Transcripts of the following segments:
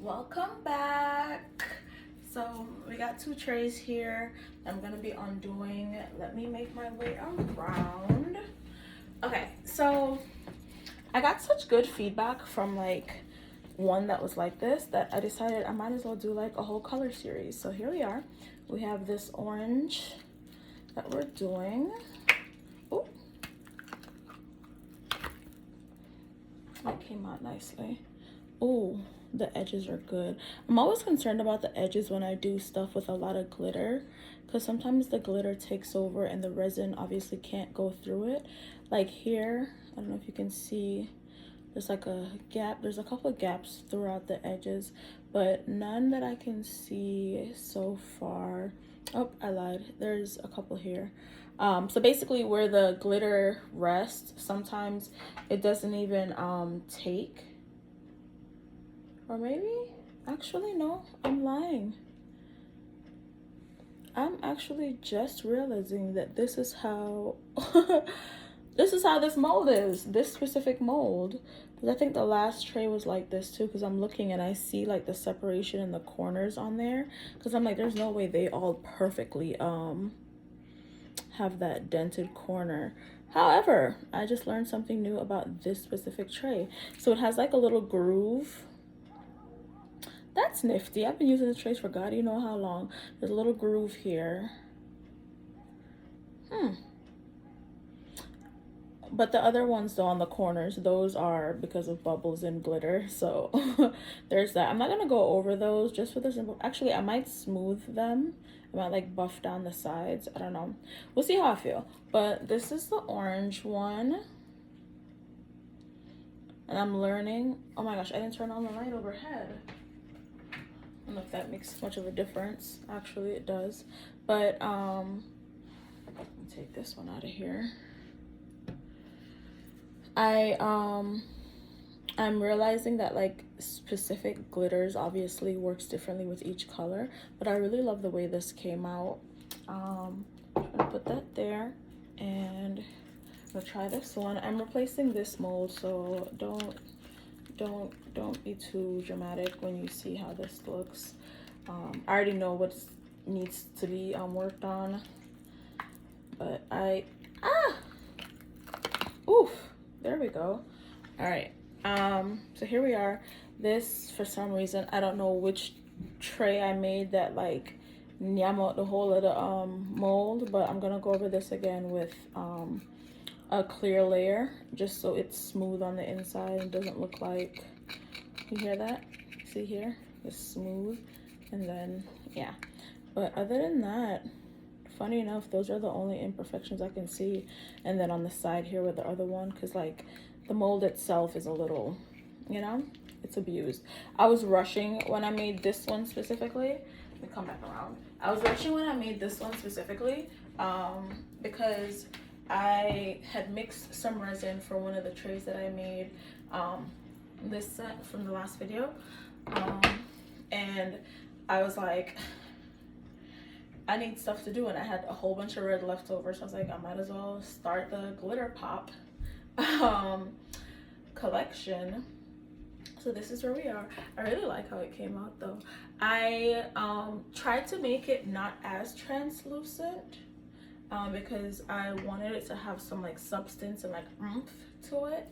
Welcome back. So we got two trays here. I'm gonna be undoing. Let me make my way around. Okay, so I got such good feedback from like one that was like this that I decided I might as well do like a whole color series. So here we are. We have this orange that we're doing. Oh, that came out nicely. Oh, the edges are good. I'm always concerned about the edges when I do stuff with a lot of glitter, because sometimes the glitter takes over and the resin obviously can't go through it. Like here, I don't know if you can see, there's like a gap. There's a couple of gaps throughout the edges, but none that I can see so far. Oh, I lied. There's a couple here. So basically where the glitter rests, sometimes it doesn't even take. Or maybe, actually, no, I'm lying. I'm actually just realizing that this is how, this mold is, this specific mold. Because I think the last tray was like this too, because I'm looking and I see like the separation in the corners on there. Because I'm like, there's no way they all perfectly have that dented corner. However, I just learned something new about this specific tray. So it has like a little groove. That's nifty. I've been using this trays for God you know how long. There's a little groove here. But the other ones though on the corners, those are because of bubbles and glitter. So there's that. I'm not gonna go over those just for the simple. Actually, I might smooth them. I might like buff down the sides. I don't know. We'll see how I feel. But this is the orange one. And I'm learning. Oh my gosh, I didn't turn on the light overhead. I don't know if that makes much of a difference. Actually, it does. But let me take this one out of here. I'm realizing that like specific glitters obviously works differently with each color, but I really love the way this came out. I'm gonna put that there, and I'm gonna try this one. I'm replacing this mold, so don't be too dramatic when you see how this looks. I already know what needs to be worked on, but oof, there we go. All right, so here we are. This, for some reason, I don't know which tray I made that like nyam out the whole of the mold, but I'm gonna go over this again with a clear layer just so it's smooth on the inside and doesn't look like, you hear that? See here? It's smooth. And then yeah, but other than that, funny enough, those are the only imperfections I can see. And then on the side here with the other one, because like the mold itself is a little, you know, it's abused. I was rushing when I made this one specifically. Let me come back around. I was rushing when I made this one specifically because I had mixed some resin for one of the trays that I made this set from the last video, and I was like, I need stuff to do, and I had a whole bunch of red left over, so I was like, I might as well start the glitter pop collection. So this is where we are. I really like how it came out though. I tried to make it not as translucent because I wanted it to have some like substance and like oomph to it.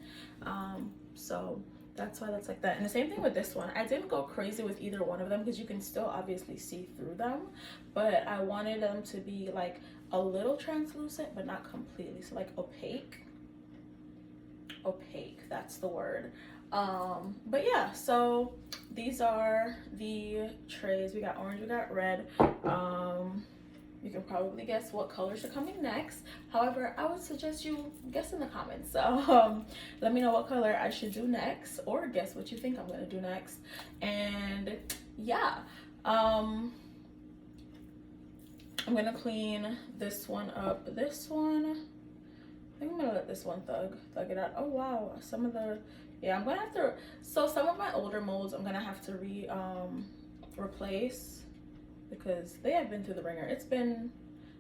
So that's why that's like that. And the same thing with this one. I didn't go crazy with either one of them because you can still obviously see through them, but I wanted them to be like a little translucent but not completely, so like opaque, that's the word. But yeah, so these are the trays. We got orange, we got red. You can probably guess what colors are coming next. However, I would suggest you guess in the comments. So let me know what color I should do next, or guess what you think I'm gonna do next. And yeah, I'm gonna clean this one up. This one, I think I'm gonna let this one thug it out. Oh wow, some of the, yeah, I'm gonna have to, so some of my older molds I'm gonna have to replace because they have been through the ringer. It's been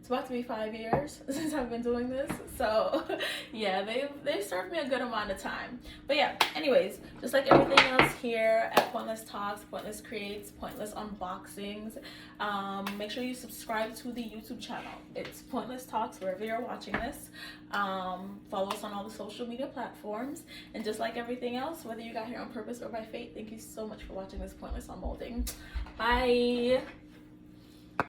It's about to be 5 years since I've been doing this. So yeah, they've served me a good amount of time. But yeah, anyways, just like everything else here at Pointless Talks, Pointless Creates, Pointless Unboxings, make sure you subscribe to the YouTube channel. It's Pointless Talks wherever you're watching this. Follow us on all the social media platforms. And just like everything else, whether you got here on purpose or by fate, thank you so much for watching this Pointless Unmolding. Bye.